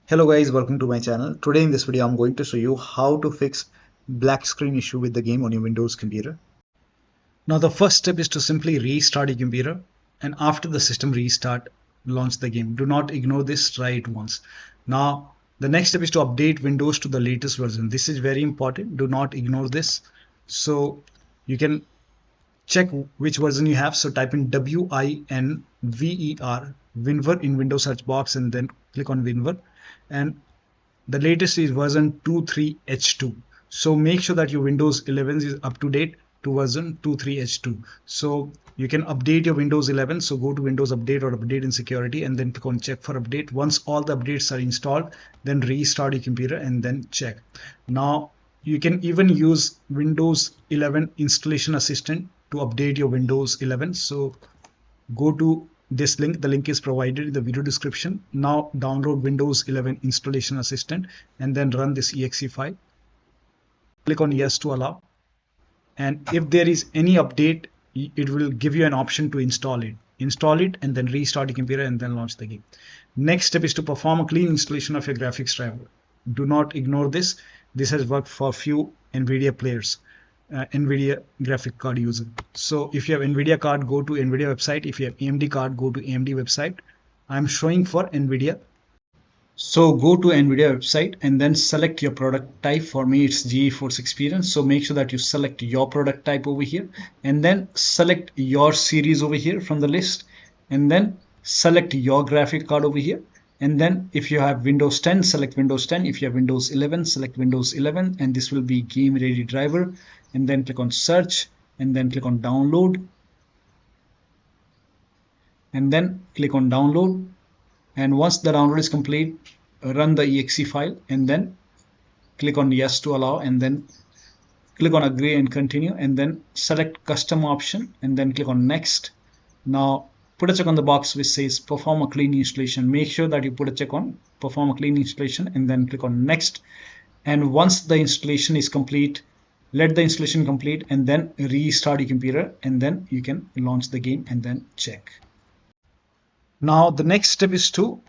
Hello guys, welcome to my channel. Today in this video I'm going to show you how to fix black screen issue with the game on your Windows computer. Now the first step is to simply restart your computer, and after the system restart, launch the game. Do not ignore this, try it once. Now the next step is to update Windows to the latest version. This is very important, do not ignore this. So you can check which version you have. So type in WINVER, WinVer in Windows search box and then click on WinVer, and the latest is version 23H2. So make sure that your Windows 11 is up to date to version 23H2. So you can update your Windows 11. So go to Windows Update or Update in Security and then click on check for update. Once all the updates are installed, then restart your computer and then check. Now you can even use Windows 11 Installation Assistant to update your Windows 11. So go to this link. The link is provided in the video description. Now download Windows 11 Installation Assistant and then run this exe file. Click on yes to allow. And if there is any update, it will give you an option to install it. Install it and then restart your computer and then launch the game. Next step is to perform a clean installation of your graphics driver. Do not ignore this. This has worked for few Nvidia players. Nvidia graphic card user. So if you have Nvidia card, go to Nvidia website. If you have AMD card, go to AMD website. I'm showing for Nvidia. So go to Nvidia website and then select your product type. For me it's GeForce Experience. So make sure that you select your product type over here and then select your series over here from the list and then select your graphic card over here. And then if you have Windows 10, select Windows 10. If you have Windows 11, select Windows 11, and this will be Game Ready Driver. And then click on search and then click on download and then click on download. And once the download is complete, run the exe file and then click on yes to allow and then click on agree and continue and then select custom option and then click on next. Now put a check on the box which says perform a clean installation. Make sure that you put a check on perform a clean installation and then click on next. And once the installation is complete, let the installation complete and then restart your computer and then you can launch the game and then check. Now the next step is to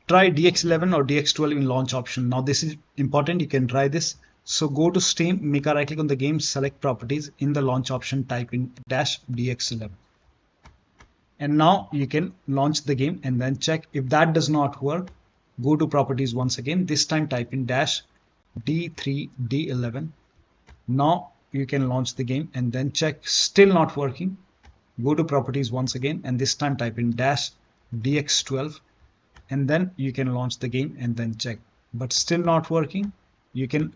try DX11 or DX12 in launch option. Now this is important, you can try this. So go to Steam, make a right click on the game, select properties, in the launch option type in -DX11. And now you can launch the game and then check. If that does not work, go to properties once again, this time type in -D3D11. Now you can launch the game and then check. Still not working, go to properties once again and this time type in -DX12 and then you can launch the game and then check. But still not working, you can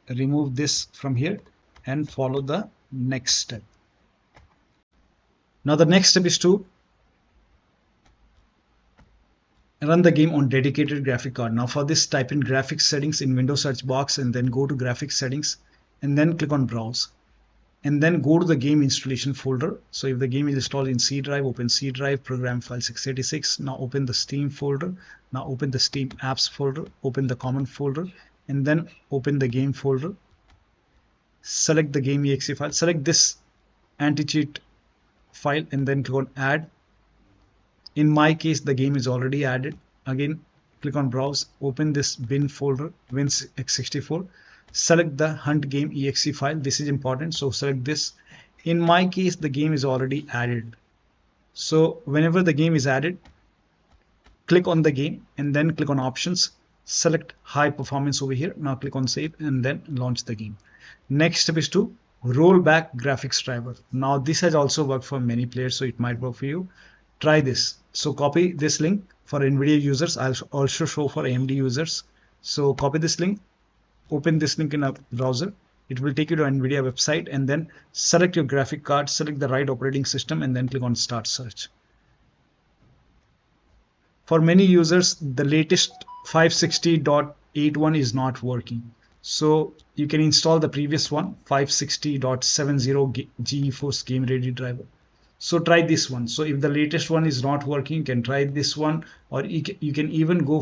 remove this from here and follow the next step. Now the next step is to run the game on dedicated graphic card. Now for this, type in graphics settings in Windows search box and then go to graphics settings and then click on browse and then go to the game installation folder. So if the game is installed in C drive, open C drive, program file 686. Now open the Steam folder. Now open the Steam apps folder, open the common folder and then open the game folder. Select the game exe file, select this anti-cheat file and then click on add. In my case, the game is already added. Again, click on browse, open this bin folder, win64. Select the hunt game exe file. This is important, so select this. In my case, the game is already added. So whenever the game is added, click on the game and then click on options, select high performance over here. Now click on save and then launch the game. Next step is to roll back graphics driver. Now this has also worked for many players, so it might work for you. Try this. So copy this link for Nvidia users. I'll also show for AMD users. So copy this link, open this link in a browser. It will take you to Nvidia website and then select your graphic card, select the right operating system and then click on start search. For many users, the latest 560.81 is not working. So you can install the previous one, 560.70 GeForce Game Ready Driver. So try this one. So if the latest one is not working, you can try this one, or you can even go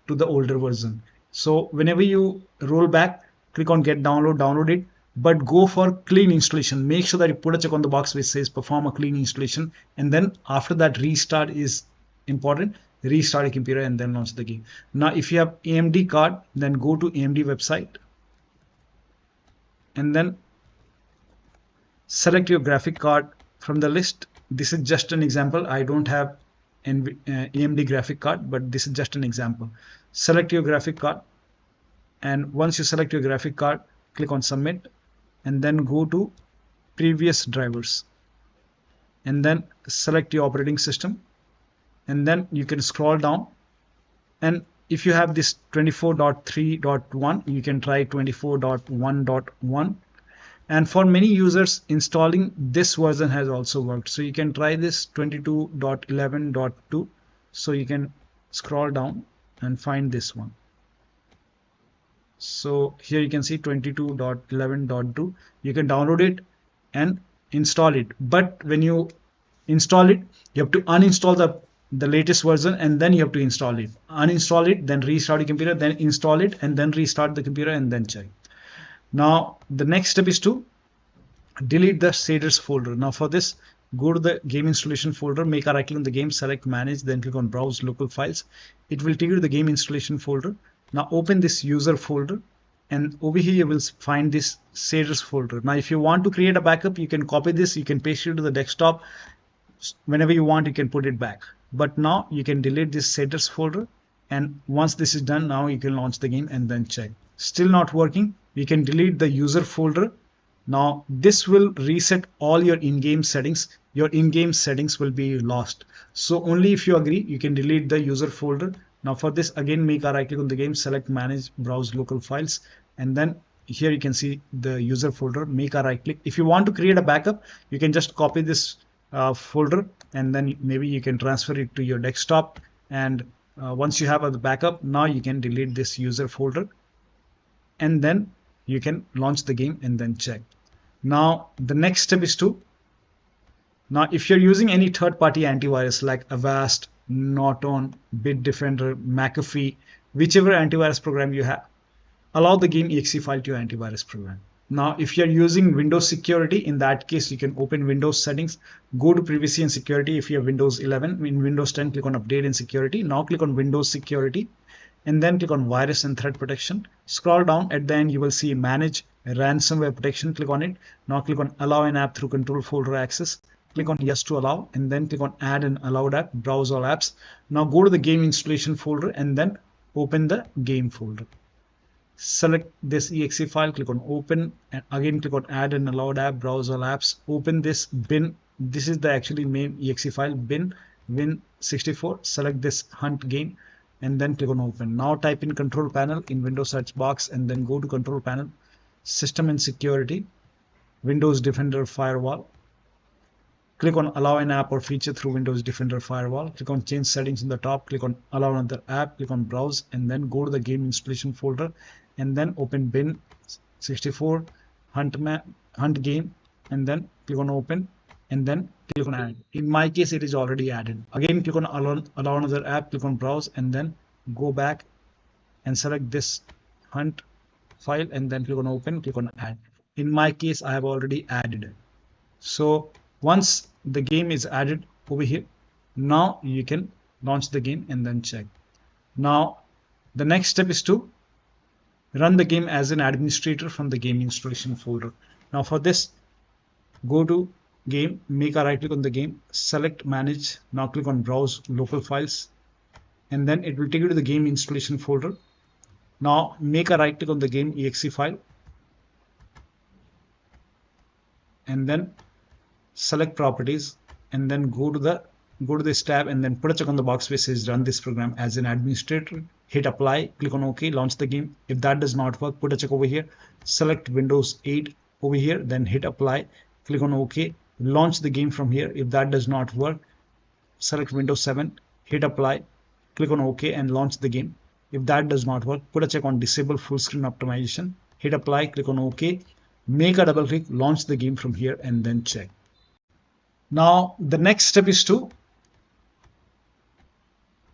to the older version. So whenever you roll back, click on get download, download it, but go for clean installation. Make sure that you put a check on the box which says perform a clean installation, and then after that restart is important. restart your computer and then launch the game. Now if you have AMD card, then go to AMD website and then select your graphic card from the list. This is just an example. I don't have an AMD graphic card, but this is just an example. Select your graphic card, and once you select your graphic card, click on submit and then go to previous drivers and then select your operating system, and then you can scroll down, and if you have this 24.3.1, you can try 24.1.1. and for many users, installing this version has also worked, so you can try this 22.11.2. so you can scroll down and find this one. So here you can see 22.11.2. you can download it and install it, but when you install it, you have to uninstall the latest version and then you have to install it. Uninstall it, then restart your computer, then install it, and then restart the computer and then check. Now the next step is to delete the shaders folder. Now for this, go to the game installation folder, make a right click on the game, select manage, then click on browse local files. It will take you to the game installation folder. Now open this user folder, and over here you will find this shaders folder. Now if you want to create a backup, you can copy this, you can paste it to the desktop. Whenever you want, you can put it back, but now you can delete this shaders folder, and once this is done, now you can launch the game and then check. Still not working, you can delete the user folder. Now this will reset all your in-game settings. Your in-game settings will be lost, so only if you agree you can delete the user folder. Now for this, again make a right click on the game, select manage, browse local files, and then here you can see the user folder. Make a right click. If you want to create a backup, you can just copy this folder and then maybe you can transfer it to your desktop, and once you have a backup, now you can delete this user folder and then you can launch the game and then check. Now the next step is to, now if you're using any third-party antivirus like Avast, Norton, Bitdefender, McAfee, whichever antivirus program you have, allow the game exe file to your antivirus program. Now if you're using Windows security, in that case you can open Windows settings, go to privacy and security. If you have Windows 11, in Windows 10 click on update and security. Now click on Windows security and then click on virus and threat protection. Scroll down, at the end you will see manage ransomware protection, click on it. Now click on allow an app through control folder access, click on yes to allow, and then click on add an allowed app, browse all apps. Now go to the game installation folder and then open the game folder. Select this exe file, click on open, and again click on add an allowed app, browse all apps. Open this bin, this is the actually main exe file, bin win64. Select this hunt game and then click on open. Now type in control panel in Windows search box and then go to control panel, system and security, Windows Defender firewall. Click on allow an app or feature through Windows Defender firewall. Click on change settings in the top, click on allow another app, click on browse, and then go to the game installation folder and then open bin64 hunt game and then click on open and then click on add. In my case it is already added. Again click on allow another app, click on browse, and then go back and select this hunt file and then click on open, click on add. In my case I have already added it. So once the game is added over here, now you can launch the game and then check. Now the next step is to run the game as an administrator from the game installation folder. Now for this, go to game, make a right click on the game, select manage. Now click on browse local files and then it will take you to the game installation folder. Now make a right click on the game exe file and then select properties and then go to this tab and then put a check on the box which says run this program as an administrator. Hit apply, click on OK, launch the game. If that does not work, put a check over here, select Windows 8 over here, then hit apply, click on OK, launch the game from here. If that does not work, select Windows 7, hit apply, click on OK and launch the game. If that does not work, put a check on disable full screen optimization, hit apply, click on OK, make a double click, launch the game from here and then check. Now the next step is to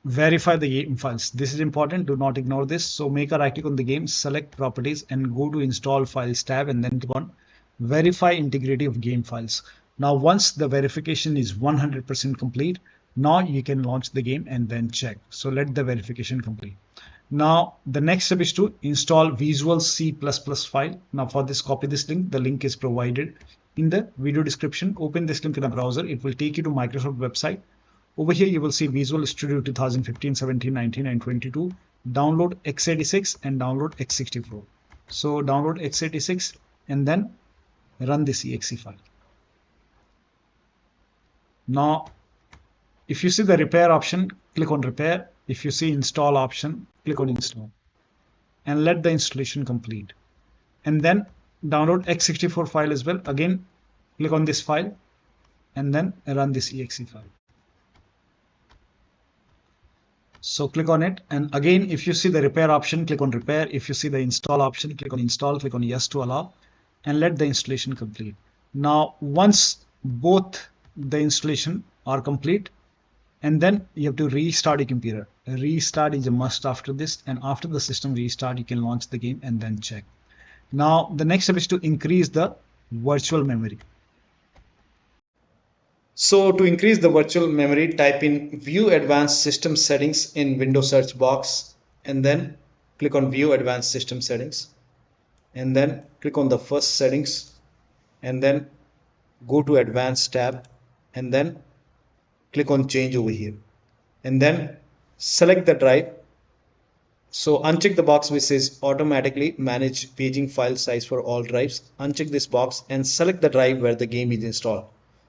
verify the game files. This is important, do not ignore this. So make a right click on the game, select properties and go to install files tab and then click on verify integrity of game files. Now once the verification is 100% complete, Now you can launch the game and then check. So let the verification complete. Now the next step is to install Visual C++ file. Now for this, copy this link. The link is provided in the video description. Open this link in a browser. It will take you to Microsoft website. Over here you will see Visual Studio 2015, 17, 19 and 22. Download x86 and download x64. So download x86 and then run this exe file. Now if you see the repair option, click on repair. If you see install option, click on install and let the installation complete. And then download x64 file as well. Again, click on this file and then run this exe file. So click on it, and again, if you see the repair option, click on repair. If you see the install option, click on install, click on yes to allow and let the installation complete. Now once both the installation are complete, and then you have to restart your computer. Restart is a must after this, and after the system restart you can launch the game and then check. Now the next step is to increase the virtual memory. So to increase the virtual memory, type in View Advanced System Settings in Windows search box and then click on View Advanced System Settings and then click on the first settings and then go to Advanced tab and then click on Change over here and then select the drive. So uncheck the box which says automatically manage paging file size for all drives. Uncheck this box and select the drive where the game is installed.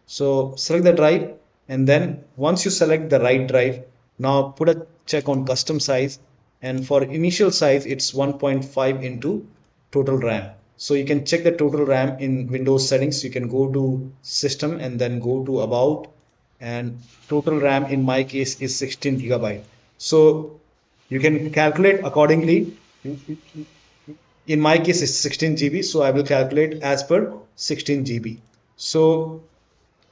So select the drive and then once you select the right drive, now put a check on custom size, and for initial size it's 1.5 into total RAM. So you can check the total RAM in Windows settings. You can go to system and then go to about, and total RAM in my case is 16 GB. So you can calculate accordingly. In my case it's 16 GB, so I will calculate as per 16 GB. So,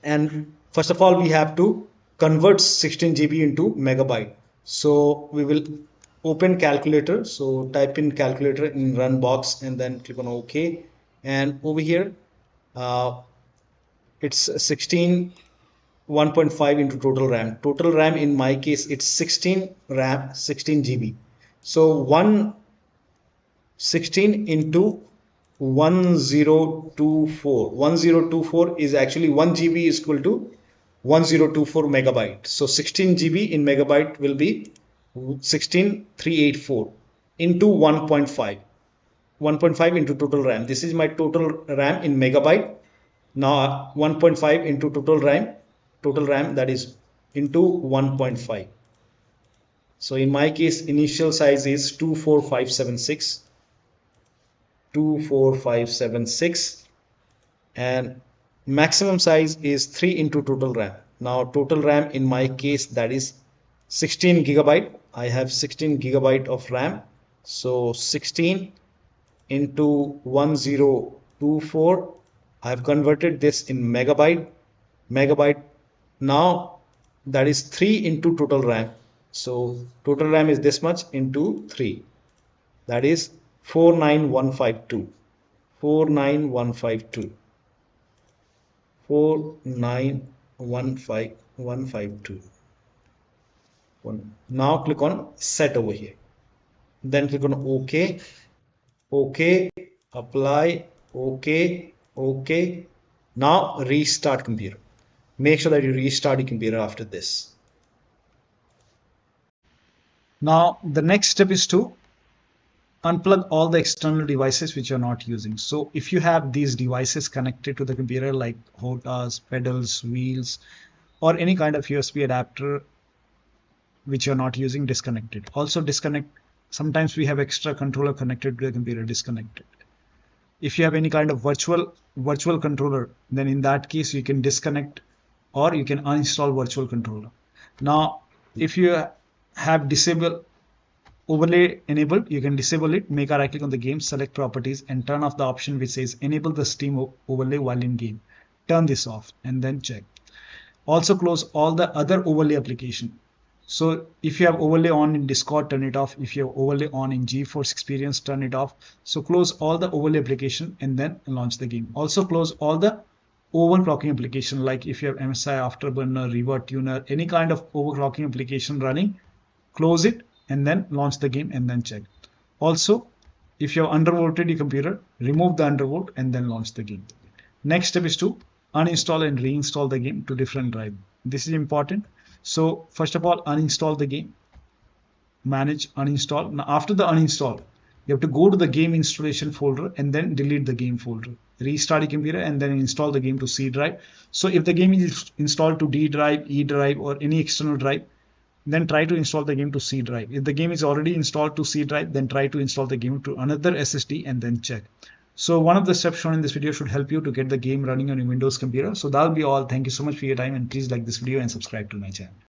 and first of all we have to convert 16 GB into megabyte. So we will open calculator. So type in calculator in run box and then click on OK, and over here it's 16 1.5 into total RAM. Total RAM in my case it's 16 RAM 16 GB. So 116 into 1024 is actually 1 GB is equal to 1024 megabyte. So 16 GB in megabyte will be 16384 into 1.5 into total RAM. This is my total RAM in megabyte. Now 1.5 into total RAM that is into 1.5. So in my case initial size is 24576 and maximum size is 3 into total RAM. Now total RAM in my case that is 16 GB. I have 16 GB of RAM. So 16 into 1024, I have converted this in megabyte. Now that is 3 into total RAM. So total RAM is this much into 3, that is 49152. 49152. Now click on set over here, then click on OK, apply, OK. Now restart computer. Make sure that you restart your computer after this. Now the next step is to unplug all the external devices which you're not using. So if you have these devices connected to the computer like HOTAs, pedals, wheels, or any kind of USB adapter which you're not using, disconnect it. Also disconnect, sometimes we have extra controller connected to the computer, disconnect it. If you have any kind of virtual controller, then in that case you can disconnect or you can uninstall virtual controller. Now if you have disable overlay enabled, you can disable it. Make a right click on the game, select properties and turn off the option which says enable the Steam overlay while in game. Turn this off and then check. Also close all the other overlay application. So if you have overlay on in Discord, turn it off. If you have overlay on in GeForce Experience, turn it off. So close all the overlay application and then launch the game. Also close all the overclocking application, like if you have MSI Afterburner, Revert Tuner, any kind of overclocking application running, close it and then launch the game and then check. Also, if you have undervolted your computer, remove the undervolt and then launch the game. Next step is to uninstall and reinstall the game to different drive. This is important. So first of all, uninstall the game, manage uninstall. Now after the uninstall, you have to go to the game installation folder and then delete the game folder. Restart your computer and then install the game to C drive. So if the game is installed to D drive, E drive, or any external drive, then try to install the game to C drive. If the game is already installed to C drive, then try to install the game to another SSD and then check. So one of the steps shown in this video should help you to get the game running on your Windows computer. So that'll be all. Thank you so much for your time, and please like this video and subscribe to my channel.